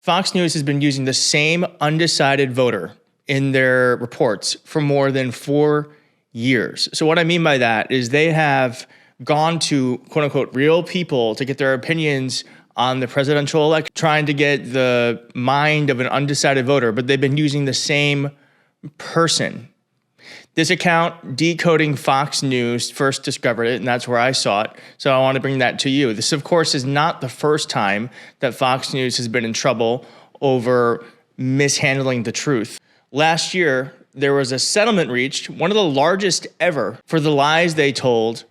Fox News has been using the same undecided voter in their reports for more than 4 years. So what I mean by that is they have gone to quote unquote real people to get their opinions on the presidential election, trying to get the mind of an undecided voter, but they've been using the same person. This account, Decoding Fox News, first discovered it, and that's where I saw it. So I want to bring that to you. This, of course, is not the first time that Fox News has been in trouble over mishandling the truth. Last year, there was a settlement reached, one of the largest ever, for the lies they told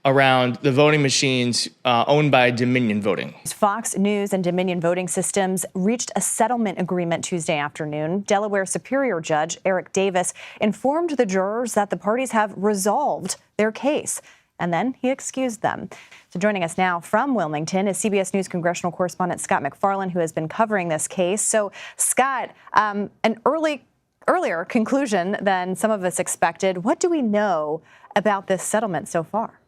around the voting machines owned by Dominion Voting. Fox News and Dominion Voting Systems reached a settlement agreement Tuesday afternoon. Delaware Superior Judge Eric Davis informed the jurors that the parties have resolved their case, and then he excused them. So joining us now from Wilmington is CBS News congressional correspondent Scott MacFarlane, who has been covering this case. So, Scott, an earlier conclusion than some of us expected. What do we know about this settlement so far?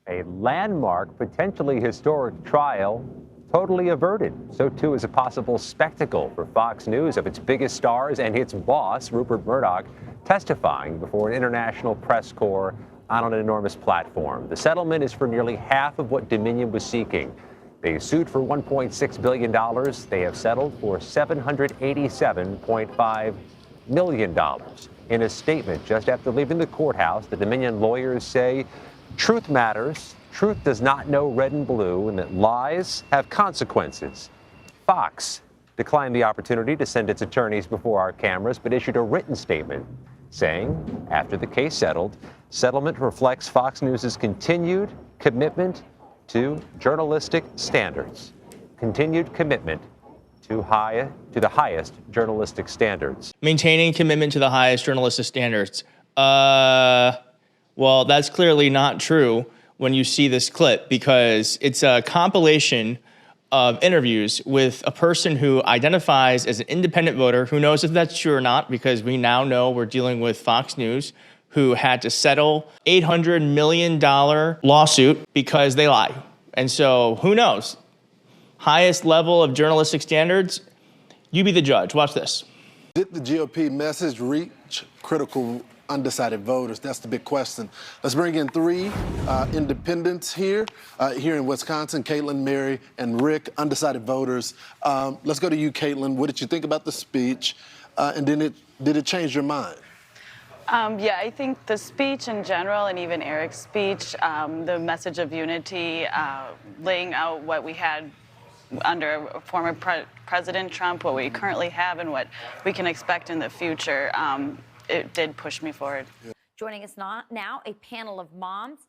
A landmark, potentially historic trial totally averted. So too is a possible spectacle for Fox News of its biggest stars and its boss, Rupert Murdoch, testifying before an international press corps on an enormous platform. The settlement is for nearly half of what Dominion was seeking. They sued for $1.6 billion. They have settled for $787.5 million. In a statement just after leaving the courthouse, the Dominion lawyers say truth matters, truth does not know red and blue, and that lies have consequences. Fox declined the opportunity to send its attorneys before our cameras, but issued a written statement saying, after the case settled, settlement reflects Fox News' continued commitment to journalistic standards. Continued commitment to the highest journalistic standards. Maintaining commitment to the highest journalistic standards. Well, that's clearly not true when you see this clip, because it's a compilation of interviews with a person who identifies as an independent voter, who knows if that's true or not, because we now know we're dealing with Fox News, who had to settle $800 million lawsuit because they lie. And so who knows? Highest level of journalistic standards, you be the judge. Watch this. Did the GOP message reach critical undecided voters? That's the big question. Let's bring in three independents here in Wisconsin: Caitlin, Mary, and Rick, undecided voters. Let's go to you, Caitlin. What did you think about the speech? And then did it change your mind? Yeah, I think the speech in general, and even Eric's speech, the message of unity, laying out what we had under former President Trump, what we currently have, and what we can expect in the future, it did push me forward. Joining us now, a panel of moms,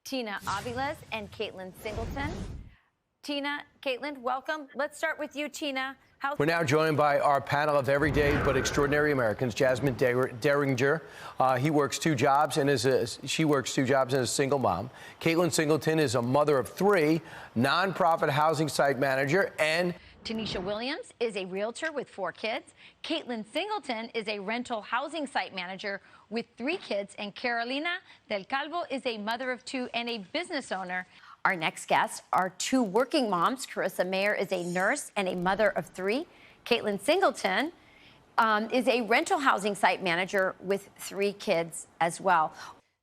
Tina Aviles and Caitlin Singleton. Tina, Caitlin, welcome. Let's start with you, Tina. We're now joined by our panel of everyday but extraordinary Americans. Jasmine Derringer, she works two jobs and is a single mom. Caitlin Singleton is a mother of three, nonprofit housing site manager, and Tanisha Williams is a realtor with 4 kids. Caitlin Singleton is a rental housing site manager with 3 kids. And Carolina Del Calvo is a mother of 2 and a business owner. Our next guests are 2 working moms. Carissa Mayer is a nurse and a mother of 3. Caitlin Singleton is a rental housing site manager with 3 kids as well.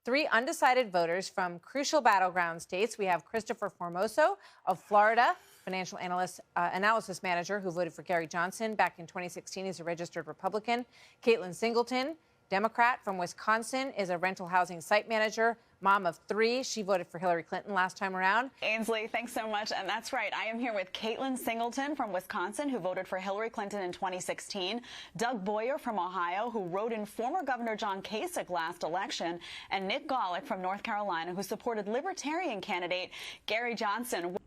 3 undecided voters from crucial battleground states. We have Christopher Formoso of Florida, financial analysis manager who voted for Gary Johnson back in 2016. He's a registered Republican. Caitlin Singleton, Democrat from Wisconsin, is a rental housing site manager, mom of 3. She voted for Hillary Clinton last time around. Ainsley, thanks so much. And that's right. I am here with Caitlin Singleton from Wisconsin, who voted for Hillary Clinton in 2016. Doug Boyer from Ohio, who wrote in former Governor John Kasich last election. And Nick Golick from North Carolina, who supported Libertarian candidate Gary Johnson.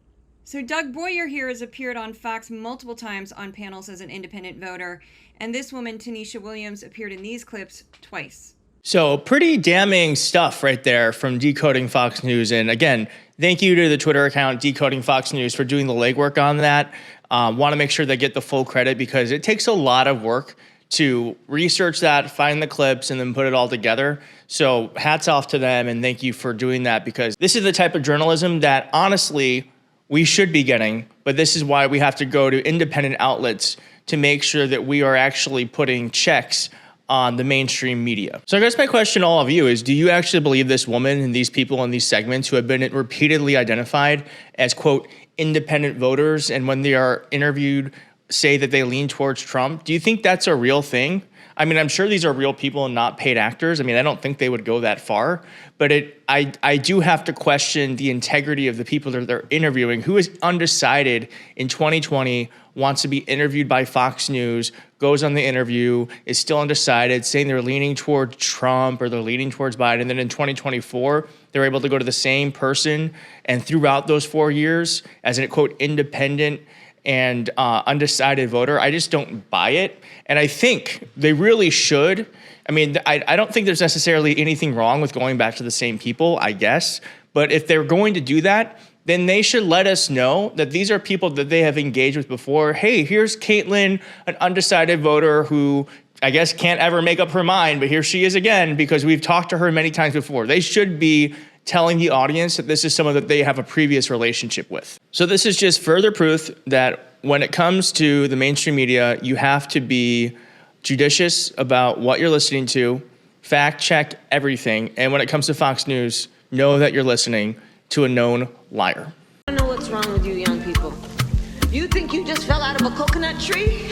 So Doug Boyer here has appeared on Fox multiple times on panels as an independent voter. And this woman, Tanisha Williams, appeared in these clips twice. So pretty damning stuff right there from Decoding Fox News. And again, thank you to the Twitter account Decoding Fox News for doing the legwork on that. Want to make sure they get the full credit, because it takes a lot of work to research that, find the clips, and then put it all together. So hats off to them, and thank you for doing that, because this is the type of journalism that honestly we should be getting, but this is why we have to go to independent outlets to make sure that we are actually putting checks on the mainstream media. So I guess my question to all of you is, do you actually believe this woman and these people in these segments who have been repeatedly identified as, quote, independent voters, and when they are interviewed say that they lean towards Trump? Do you think that's a real thing? I mean, I'm sure these are real people and not paid actors. I mean, I don't think they would go that far, but I do have to question the integrity of the people that they're interviewing. Who is undecided in 2020, wants to be interviewed by Fox News, goes on the interview, is still undecided, saying they're leaning towards Trump or they're leaning towards Biden. And then in 2024, they're able to go to the same person. And throughout those 4 years, as a, quote, independent and undecided voter, I just don't buy it. And I think they really should. I mean, I don't think there's necessarily anything wrong with going back to the same people, I guess. But if they're going to do that, then they should let us know that these are people that they have engaged with before. Hey, here's Caitlin, an undecided voter who I guess can't ever make up her mind, but here she is again because we've talked to her many times before. They should be telling the audience that this is someone that they have a previous relationship with. So this is just further proof that when it comes to the mainstream media, you have to be judicious about what you're listening to, fact check everything, and when it comes to Fox News, know that you're listening to a known liar. I don't know what's wrong with you young people. You think you just fell out of a coconut tree?